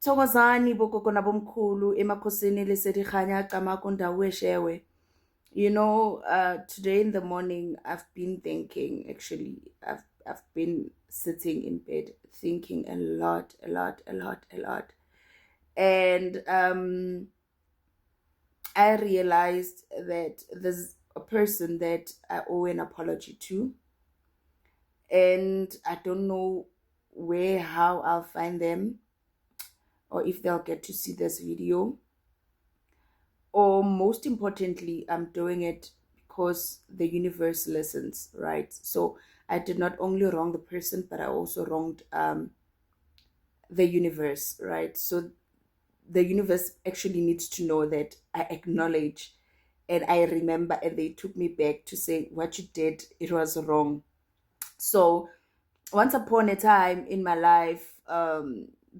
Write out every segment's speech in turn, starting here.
Thokozani bogogo nabomkhulu emakhosini lesedikhanya qama kundawo eshewe. Today in the morning I've been thinking, actually, I've been sitting in bed thinking a lot, a lot, a lot, a lot. And I realized that there's a person that I owe an apology to, and I don't know how I'll find them, or if they'll get to see this video. Or most importantly, I'm doing it because the universe listens, right? So I did not only wrong the person, but I also wronged the universe, right? So the universe actually needs to know that I acknowledge and I remember, and they took me back to say, what you did, it was wrong. So once upon a time in my life,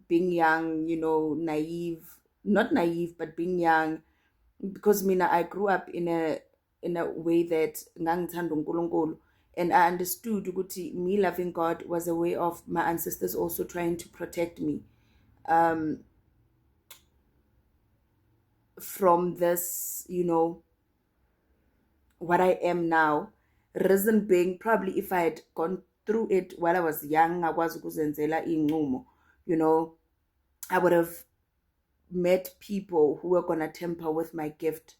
being young, naive, not naive, but being young, because mina I grew up in a way that ngangithanda uNkulunkulu, and I understood ukuthi me loving God was a way of my ancestors also trying to protect me from this, what I am now. Reason being, probably if I had gone through it while I was young, ngakwazi ukuzenzela inqumo, I would have met people who were gonna tamper with my gift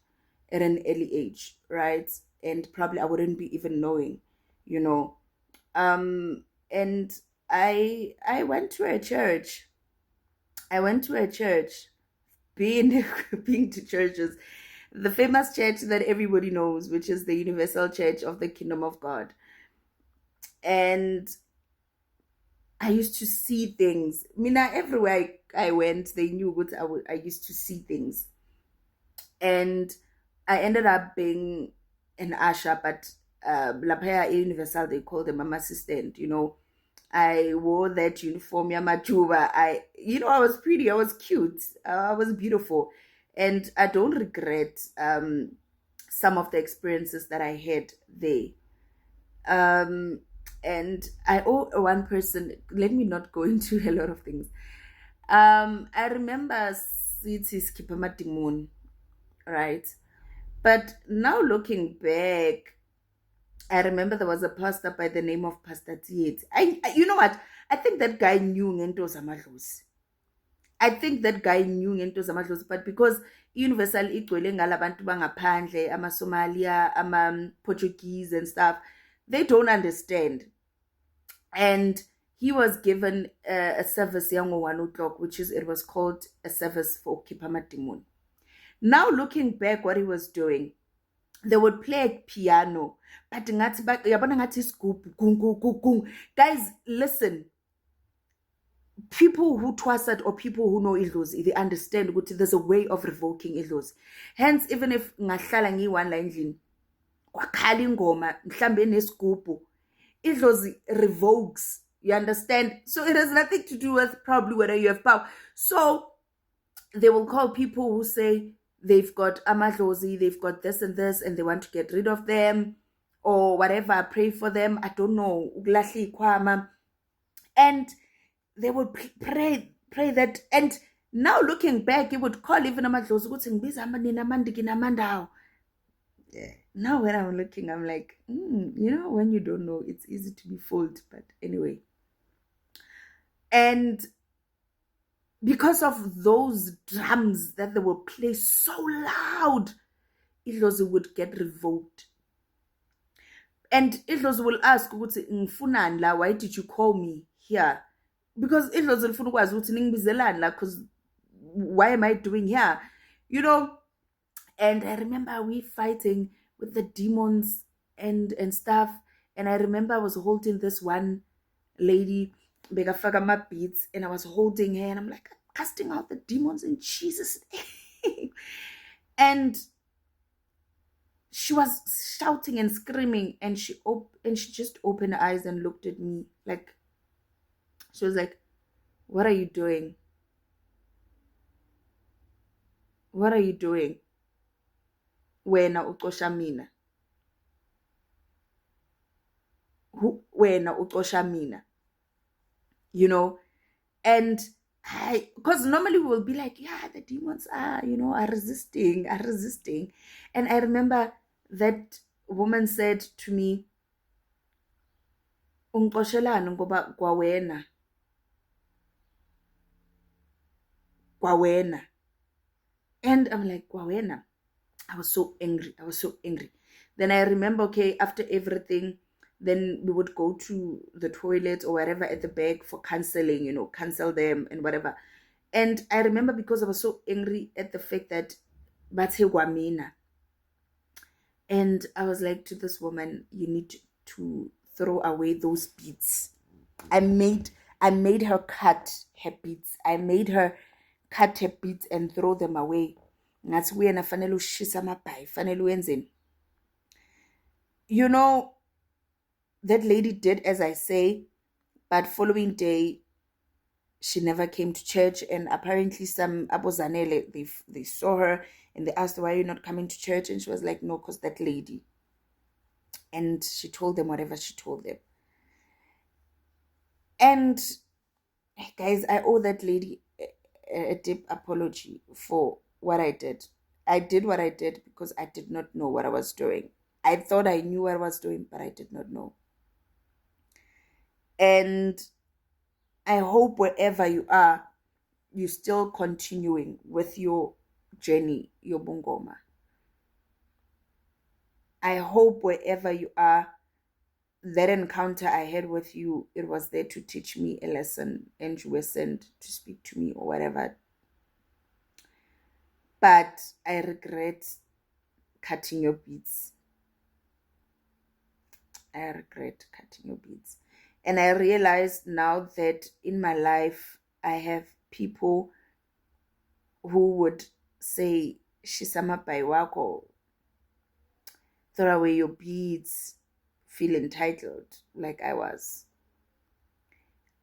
at an early age, right? And probably I wouldn't be even knowing, you know. And I went to a church. I went to a church, being being to churches, the famous church that everybody knows, which is the Universal Church of the Kingdom of God. And I used to see things. Mina, everywhere I went, they knew what I used to see things. And I ended up being an usher, but lapha Universal, they call them mama assistant, I wore that uniform, Yamajuba. I was pretty, I was cute, I was beautiful. And I don't regret some of the experiences that I had there. And I owe one person, let me not go into a lot of things. I remember City Skipper Matimoon, right? But now looking back, I remember there was a pastor by the name of Pastor Tiet. You know what? I think that guy knew ngento zamadlozi. I think that guy knew ngento zamadlozi, but because Universal igcwele ngalabantu bangaphandle, ama-Somalia, ama-Portuguese and stuff, they don't understand. And he was given a service yango 1 o'clock, it was called a service for Kipamatimun. Now looking back, what he was doing, they would play piano, but guys, listen. People who trusted or people who know idlozi, they understand that there's a way of revoking idlozi. Hence, even if ngahlala ngiyi-1 endlini kwakhala ingoma mhlambe nesigubhu, idlozi revokes. You understand? So it has nothing to do with probably whether you have power. So they will call people who say they've got amadlozi, they've got this and this, and they want to get rid of them or whatever. Pray for them. I don't know. And they would pray that. And now looking back, he would call even amadlozi ukuthi ngibiza amanini amandiki namandawo. Now when I'm looking, I'm like, when you don't know, it's easy to be fooled. But anyway. And because of those drums that they will play so loud, idlozi would get revoked. And idlozi will ask, ngifunani la, why did you call me here? Because idlozi lifuna ukwazi ukuthi ningibizelani la, because why am I doing here? And I remember we fighting with the demons and stuff. And I remember I was holding this one lady, bekafaka my beats, and I was holding her, and I'm like, casting out the demons in Jesus' name. And she was shouting and screaming, and she just opened her eyes and looked at me like, she was like, what are you doing? What are you doing? Wena uqosha mina. Wena uqosha mina. And Because normally we will be like, yeah, the demons are resisting, And I remember that woman said to me, ungixoshelani ngoba kwawena. And I'm like, kwawena. I was so angry. Then I remember, okay, after everything, then we would go to the toilet or wherever at the back for counseling, cancel them and whatever. And I remember because I was so angry at the fact that bathe kwamina. And I was like to this woman, you need to throw away those beads. I made her cut her beads. I made her cut her beads and throw them away. Ngathi kuyena fanele ushisa amabhayi, fanele wenzeni. That lady did as I say, but following day she never came to church, and apparently some abozanele, they saw her and they asked, why are you not coming to church? And she was like, no, because that lady. And she told them whatever she told them. And guys, I owe that lady a deep apology for what I did. I did what I did because I did not know what I was doing. I thought I knew what I was doing, but I did not know. And I hope wherever you are, you're still continuing with your journey, your bungoma. I hope wherever you are, that encounter I had with you, it was there to teach me a lesson, and you were sent to speak to me or whatever. But I regret cutting your beads. I regret cutting your beads. And I realized now that in my life, I have people who would say, Shisama wako, throw away your beads, feel entitled like I was.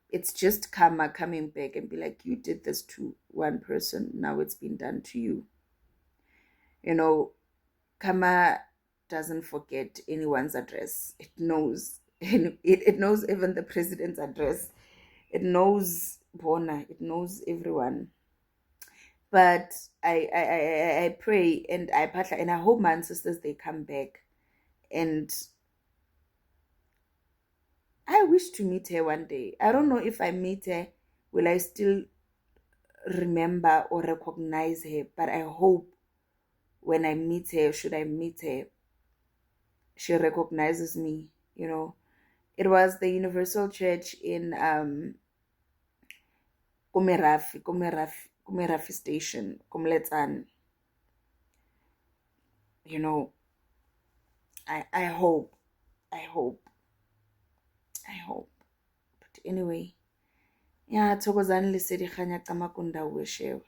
It's just karma coming back and be like, you did this to one person, now it's been done to you. Karma doesn't forget anyone's address. It knows. It knows even the president's address. It knows Bona. It knows everyone. But I pray and I hope my ancestors, they come back. And I wish to meet her one day. I don't know if I meet her, will I still remember or recognize her? But I hope when I meet her, should I meet her, she recognizes me. It was the Universal Church in Kumerafi Station, Kumletan. I hope. But anyway, yeah, thokozani lesedi ganya tsa makunda we shewa.